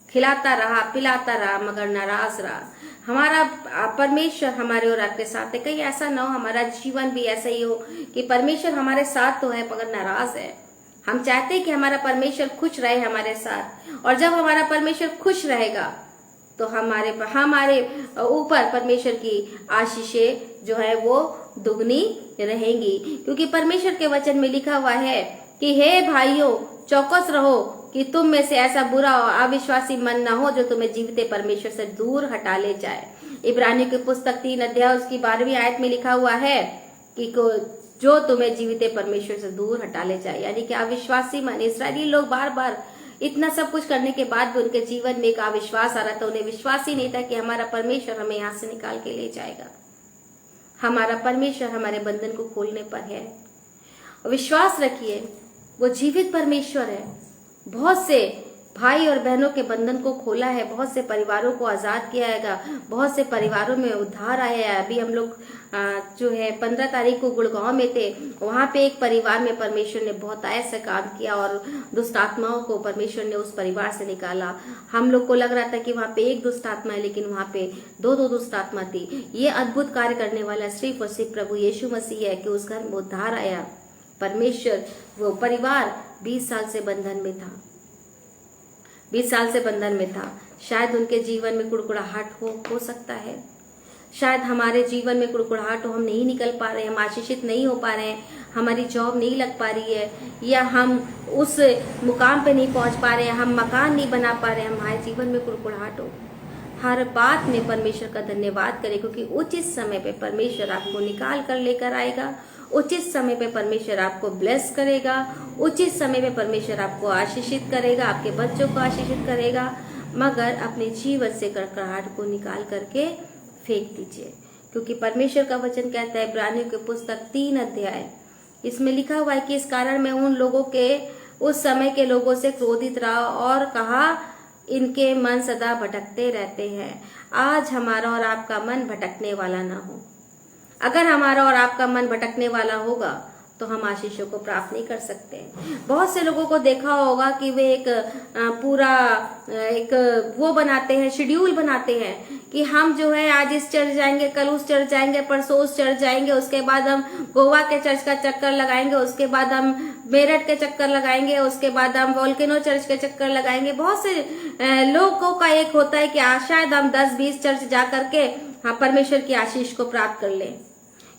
खिलाता रहा, पिलाता रहा, मगर नाराज रहा। हमारा परमेश्वर हमारे और आपके साथ है। कहीं ऐसा ना हो हमारा जीवन भी ऐसा ही हो कि परमेश्वर हमारे साथ तो है मगर नाराज है। हम चाहते हैं कि हमारा परमेश्वर खुश रहे हमारे साथ, और जब हमारा परमेश्वर खुश रहेगा तो हमारे ऊपर परमेश्वर की आशीषें जो है वो दुगनी रहेंगी, क्योंकि परमेश्वर के वचन में लिखा हुआ है कि हे भाइयों, चौकस रहो कि तुम में से ऐसा बुरा और अविश्वासी मन न हो जो तुम्हें जीवते परमेश्वर से दूर हटा ले जाए। इब्रानियों की पुस्तक 3 अध्याय उसकी 12वीं आयत में लिखा हुआ है कि जो तुम्हें जीवते परमेश्वर से दूर हटा ले जाए, यानी कि अविश्वासी मन। इस्राएली लोग बार बार इतना सब कुछ करने के बाद भी उनके जीवन में एक अविश्वास आ रहा था। उन्हें विश्वास ही नहीं था कि हमारा परमेश्वर हमें यहाँ से निकाल के ले जाएगा। हमारा परमेश्वर हमारे बंधन को खोलने पर है। विश्वास रखिए, वो जीवित परमेश्वर है। बहुत से भाई और बहनों के बंधन को खोला है, बहुत से परिवारों को आजाद किया है, बहुत से परिवारों में उद्धार आया है। अभी हम लोग जो है 15 तारीख को गुड़गांव में थे, वहां पे एक परिवार में परमेश्वर ने बहुत ऐसा काम किया और दुष्ट आत्माओं को परमेश्वर ने उस परिवार से निकाला। हम लोग को लग रहा था कि वहां पे एक दुष्ट आत्मा है, लेकिन वहां पे दो दुष्ट आत्मा थी। ये अद्भुत कार्य करने वाला सिर्फ और सिर्फ प्रभु यीशु मसीह है कि उस घर में उद्धार आया। परमेश्वर, वो परिवार 20 साल से बंधन में था, 20 साल से बंधन में था। शायद उनके जीवन में कुड़कुड़ाहट हो सकता है। शायद हमारे जीवन में कुड़कुड़ाहट हो, हम नहीं निकल पा रहे हैं, हम आशीषित नहीं हो पा रहे हैं, हमारी जॉब नहीं लग पा रही है, या हम उस मुकाम पे नहीं पहुंच पा रहे हैं, हम मकान नहीं बना पा रहे हैं, हमारे जीवन में कुड़कुड़ाहट हो। हर बात में परमेश्वर का धन्यवाद करें, क्योंकि उचित समय पे परमेश्वर आपको निकाल कर लेकर आएगा। उचित समय पे परमेश्वर आपको ब्लेस करेगा। उचित समय पे परमेश्वर आपको आशीषित करेगा, आपके बच्चों को आशीषित करेगा। मगर अपने जीवन से कड़कड़ाहट को निकाल करके फेंक दीजिए, क्योंकि परमेश्वर का वचन कहता है इब्रानियों की पुस्तक 3 अध्याय, इसमें लिखा हुआ है कि इस कारण मैं उन लोगों के, उस समय के लोगों से क्रोधित रहा और कहा, इनके मन सदा भटकते रहते हैं। आज हमारा और आपका मन भटकने वाला ना हो। अगर हमारा और आपका मन भटकने वाला होगा तो हम आशीषों को प्राप्त नहीं कर सकते। बहुत से लोगों को देखा होगा कि वे एक पूरा एक वो बनाते हैं, शेड्यूल बनाते हैं कि हम जो है आज इस चर्च जाएंगे, कल उस चर्च जाएंगे, परसों उस चर्च जाएंगे, उसके बाद हम गोवा के चर्च का चक्कर लगाएंगे, उसके बाद हम मेरठ के चक्कर लगाएंगे, उसके बाद हम वोल्केनो चर्च के चक्कर लगाएंगे। बहुत से लोगों का एक होता है कि शायद हम 10-20 चर्च जा करके परमेश्वर की आशीष को प्राप्त कर लें,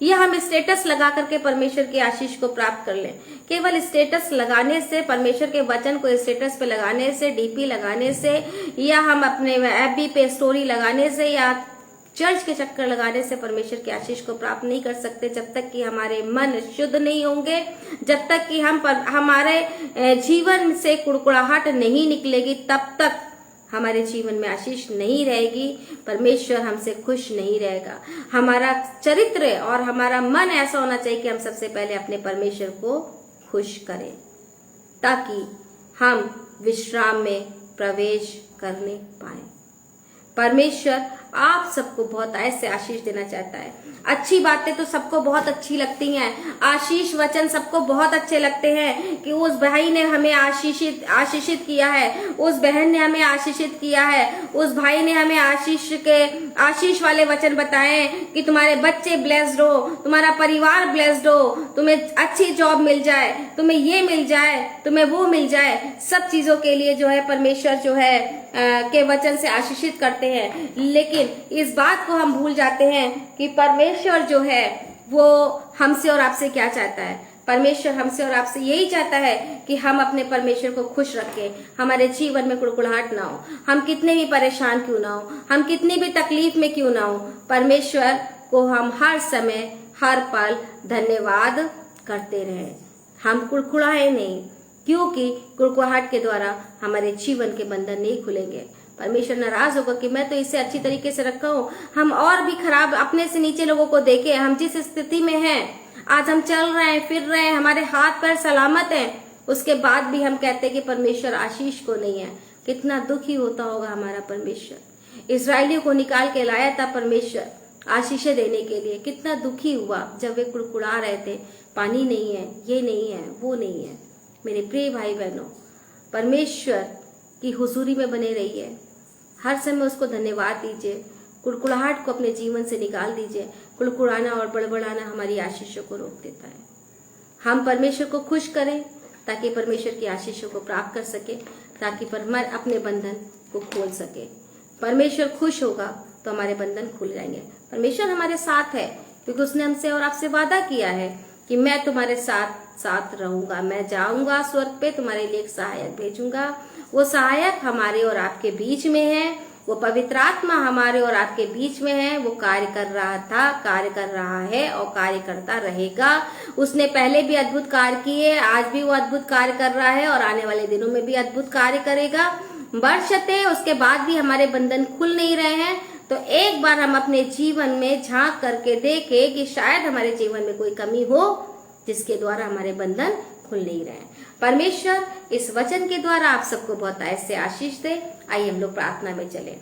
या हम स्टेटस लगा करके परमेश्वर की आशीष को प्राप्त कर लें। केवल स्टेटस लगाने से, परमेश्वर के वचन को स्टेटस पे लगाने से, डीपी लगाने से, या हम अपने एफबी पे स्टोरी लगाने से, या चर्च के चक्कर लगाने से परमेश्वर की आशीष को प्राप्त नहीं कर सकते। जब तक कि हमारे मन शुद्ध नहीं होंगे, जब तक कि हमारे जीवन से कुड़कुड़ाहट नहीं निकलेगी, तब तक हमारे जीवन में आशीष नहीं रहेगी, परमेश्वर हमसे खुश नहीं रहेगा। हमारा चरित्र और हमारा मन ऐसा होना चाहिए कि हम सबसे पहले अपने परमेश्वर को खुश करें, ताकि हम विश्राम में प्रवेश करने पाए। परमेश्वर आप सबको बहुत ऐसे आशीष देना चाहता है। अच्छी बातें तो सबको बहुत अच्छी लगती हैं, आशीष वचन सबको बहुत अच्छे लगते हैं कि उस भाई ने हमें आशीषित किया है, उस बहन ने हमें आशीषित किया है, उस भाई ने हमें आशीष वाले वचन बताए कि तुम्हारे बच्चे ब्लेस्ड हो, तुम्हारा परिवार ब्लेस्ड हो, तुम्हें अच्छी जॉब मिल जाए, तुम्हें ये मिल जाए, तुम्हें वो मिल जाए। सब चीजों के लिए जो है परमेश्वर जो है के वचन से आशीषित करते हैं। लेकिन इस बात को हम भूल जाते हैं कि परमेश्वर जो है वो हमसे और आपसे क्या चाहता है। परमेश्वर हमसे और आपसे यही चाहता है कि हम अपने परमेश्वर को खुश रखें, हमारे जीवन में कुड़कुड़ाहट ना हो, हम कितने भी परेशान क्यों ना हो, हम कितनी भी तकलीफ में क्यों ना हो, परमेश्वर को हम हर समय हर पल धन्यवाद करते रहें। हम कुड़कुड़ाए नहीं, क्योंकि कुड़कुड़ाहट के द्वारा हमारे जीवन के बंधन नहीं खुलेंगे। परमेश्वर नाराज होगा कि मैं तो इसे अच्छी तरीके से रखा हूँ, हम और भी खराब अपने से नीचे लोगों को देखें। हम जिस स्थिति में हैं, आज हम चल रहे हैं, फिर रहे हैं, हमारे हाथ पैर सलामत हैं, उसके बाद भी हम कहते हैं कि परमेश्वर आशीष को नहीं है। कितना दुखी होता होगा हमारा परमेश्वर। इस्राएलियों को निकाल के लाया था परमेश्वर आशीषें देने के लिए, कितना दुखी हुआ जब वे कुड़कुड़ा रहे थे, पानी नहीं है, ये नहीं है, वो नहीं है। मेरे प्रिय भाई बहनों, परमेश्वर की हुजूरी में बने रहिए, हर समय उसको धन्यवाद दीजिए, कुड़कुड़ाहट को अपने जीवन से निकाल दीजिए। कुड़कुड़ाना और बड़बड़ाना हमारी आशीषों को रोक देता है। हम परमेश्वर को खुश करें ताकि परमेश्वर की आशीषों को प्राप्त कर सके, ताकि अपने बंधन को खोल सके। परमेश्वर खुश होगा तो हमारे बंधन खुल जाएंगे। परमेश्वर हमारे साथ है क्योंकि उसने हमसे और आपसे वादा किया है कि मैं तुम्हारे साथ साथ रहूंगा, मैं जाऊंगा स्वर्ग पे, तुम्हारे लिए एक सहायक भेजूंगा। वो सहायक हमारे और आपके बीच में है, वो पवित्र आत्मा हमारे और आपके बीच में है। वो कार्य कर रहा था, कार्य कर रहा है और कार्य करता रहेगा। उसने पहले भी अद्भुत कार्य किए, आज भी वो अद्भुत कार्य कर रहा है और आने वाले दिनों में भी अद्भुत कार्य करेगा। बरसते उसके बाद भी हमारे बंधन खुल नहीं रहे हैं, तो एक बार हम अपने जीवन में झांक करके देखें कि शायद हमारे जीवन में कोई कमी हो जिसके द्वारा हमारे बंधन खुल नहीं रहे हैं। परमेश्वर इस वचन के द्वारा आप सबको बहुत ऐसे आशीष दे। आइए हम लोग प्रार्थना में चले।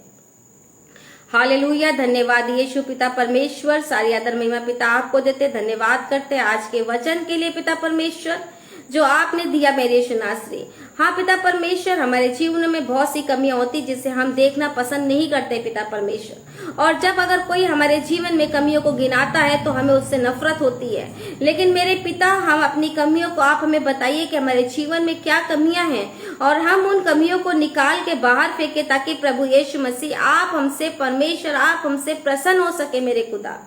हालेलुया, धन्यवाद यीशु पिता परमेश्वर, सारी आदर महिमा पिता आपको देते, धन्यवाद करते आज के वचन के लिए पिता परमेश्वर जो आपने दिया मेरे यीशु नासरी। हाँ पिता परमेश्वर, हमारे जीवन में बहुत सी कमियां होती जिसे हम देखना पसंद नहीं करते पिता परमेश्वर, और जब अगर कोई हमारे जीवन में कमियों को गिनाता है तो हमें उससे नफरत होती है। लेकिन मेरे पिता, हम अपनी कमियों को आप हमें बताइए कि हमारे जीवन में क्या कमियां हैं और हम उन कमियों को निकाल के बाहर फेंके ताकि प्रभु यीशु मसीह आप हमसे परमेश्वर आप हमसे प्रसन्न हो सके। मेरे खुदा,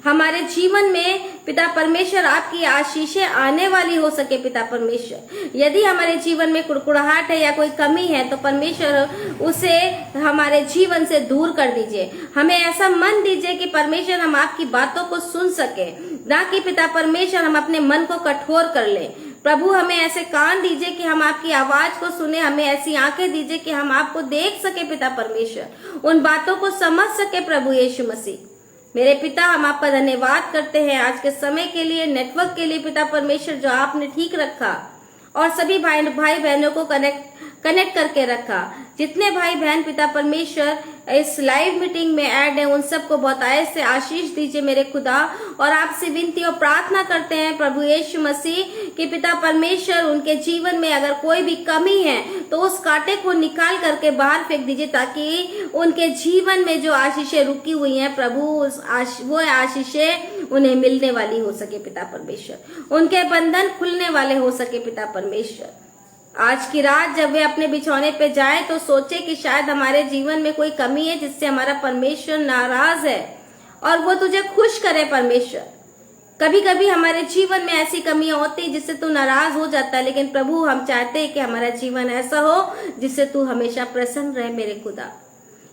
हमारे जीवन में पिता परमेश्वर आपकी आशीषें आने वाली हो सके पिता परमेश्वर। यदि हमारे जीवन में कुड़कुड़ाहट है या कोई कमी है तो परमेश्वर उसे हमारे जीवन से दूर कर दीजिए। हमें ऐसा मन दीजिए कि परमेश्वर हम आपकी बातों को सुन सके, ना कि पिता परमेश्वर हम अपने मन को कठोर कर ले। प्रभु, हमें ऐसे कान दीजिए कि हम आपकी आवाज को सुने, हमें ऐसी आंखें दीजिए कि हम आपको देख सके पिता परमेश्वर, उन बातों को समझ सके प्रभु यीशु मसीह। मेरे पिता, हम आपका धन्यवाद करते हैं आज के समय के लिए, नेटवर्क के लिए पिता परमेश्वर जो आपने ठीक रखा और सभी भाई बहनों को कनेक्ट करके रखा। जितने भाई बहन पिता परमेश्वर इस लाइव मीटिंग में ऐड है उन सबको बहुत ऐसे आशीष दीजिए मेरे खुदा। और आपसे विनती और प्रार्थना करते हैं प्रभु यीशु मसीह कि पिता परमेश्वर उनके जीवन में अगर कोई भी कमी है तो उस कांटे को निकाल करके बाहर फेंक दीजिए ताकि उनके जीवन में जो आशीषें रुकी हुई हैं प्रभु वो आशीषें उन्हें मिलने वाली हो सके पिता परमेश्वर, उनके बंधन खुलने वाले हो सके पिता परमेश्वर। आज की रात जब वे अपने बिछौने पे जाए तो सोचे कि शायद हमारे जीवन में कोई कमी है जिससे हमारा परमेश्वर नाराज है और वो तुझे खुश करे परमेश्वर। कभी कभी हमारे जीवन में ऐसी कमियां होती जिससे तू नाराज हो जाता है, लेकिन प्रभु हम चाहते हैं कि हमारा जीवन ऐसा हो जिससे तू हमेशा प्रसन्न रहे मेरे खुदा।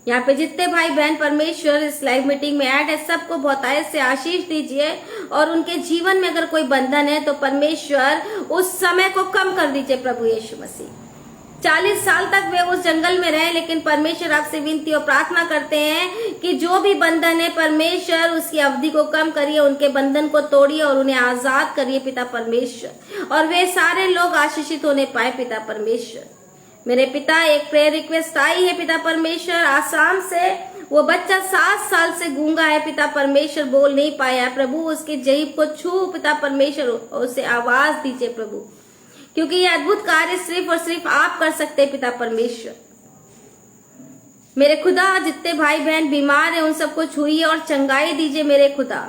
यहाँ पे जितने भाई बहन परमेश्वर इस लाइव मीटिंग में ऐड है सबको बहुत ऐसे आशीष दीजिए और उनके जीवन में अगर कोई बंधन है तो परमेश्वर उस समय को कम कर दीजिए प्रभु यीशु मसीह। 40 साल तक वे उस जंगल में रहे, लेकिन परमेश्वर आपसे विनती और प्रार्थना करते हैं कि जो भी बंधन है परमेश्वर उसकी अवधि को कम करिए, उनके बंधन को तोड़िए और उन्हें आजाद करिए पिता परमेश्वर, और वे सारे लोग आशीषित होने पाए पिता परमेश्वर। मेरे पिता, एक प्रेयर रिक्वेस्ट आई है पिता परमेश्वर, आसाम से वो बच्चा 7 साल से गूंगा है पिता परमेश्वर, बोल नहीं पाया प्रभु, उसके जीभ को छू पिता परमेश्वर, उसे आवाज दीजिए प्रभु, क्योंकि ये अद्भुत कार्य सिर्फ और सिर्फ आप कर सकते हैं पिता परमेश्वर। मेरे खुदा, जितने भाई बहन बीमार हैं उन सबको छुइए और चंगाई दीजिए मेरे खुदा।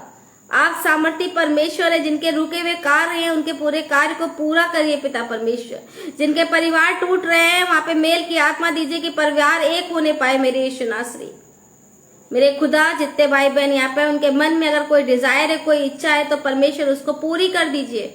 आप सामर्थी परमेश्वर है, जिनके रुके हुए कार्य हैं उनके पूरे कार्य को पूरा करिए पिता परमेश्वर। जिनके परिवार टूट रहे हैं वहां पे मेल की आत्मा दीजिए कि परिवार एक होने पाए मेरे यीशु नासरी। मेरे खुदा, जितने भाई बहन यहाँ पे उनके मन में अगर कोई डिजायर है, कोई इच्छा है तो परमेश्वर उसको पूरी कर दीजिए,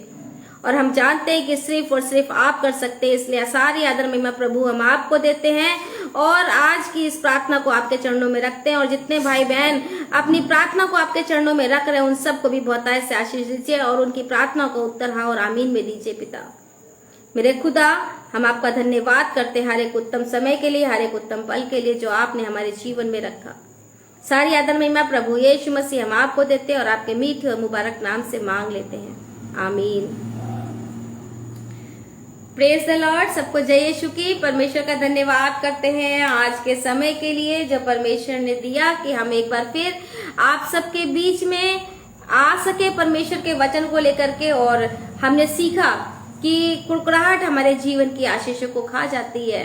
और हम जानते हैं कि सिर्फ और सिर्फ आप कर सकते हैं, इसलिए सारी आदर महिमा प्रभु हम आपको देते हैं और आज की इस प्रार्थना को आपके चरणों में रखते हैं। और जितने भाई बहन अपनी प्रार्थना को आपके चरणों में रख रहे हैं उन सबको भी बहुत ऐसे आशीष दीजिए और उनकी प्रार्थना को उत्तर हाँ और आमीन में दीजिए पिता। मेरे खुदा, हम आपका धन्यवाद करते हैं हर एक उत्तम समय के लिए, हर एक उत्तम पल के लिए जो आपने हमारे जीवन में रखा। सारी आदर महिमा प्रभु यीशु मसीह हम आपको देते हैं और आपके मीठे और मुबारक नाम से मांग लेते हैं, आमीन। Praise the Lord. सबको जय यीशु की। परमेश्वर का धन्यवाद करते हैं आज के समय के लिए जो परमेश्वर ने दिया कि हम एक बार फिर आप सबके बीच में आ सके परमेश्वर के वचन को लेकर के। और हमने सीखा कि कुड़कुड़ाहट हमारे जीवन की आशीषों को खा जाती है।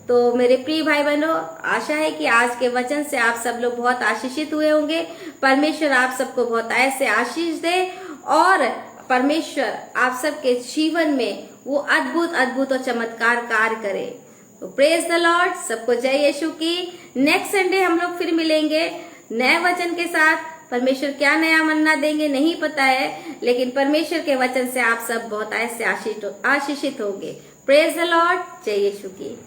तो मेरे प्रिय भाई बहनों, आशा है कि आज के वचन से आप सब लोग बहुत आशीषित हुए होंगे। परमेश्वर आप सबको बहुत ऐसे आशीष दे और परमेश्वर आप सबके जीवन में वो अद्भुत अद्भुत और चमत्कार कार्य करे। तो प्रेज द लॉर्ड, सबको जय यीशु की। नेक्स्ट संडे हम लोग फिर मिलेंगे नए वचन के साथ। परमेश्वर क्या नया मन्ना देंगे नहीं पता है, लेकिन परमेश्वर के वचन से आप सब बहुत ऐसे आशीषित होंगे। प्रेज द लॉर्ड, जय यीशु की।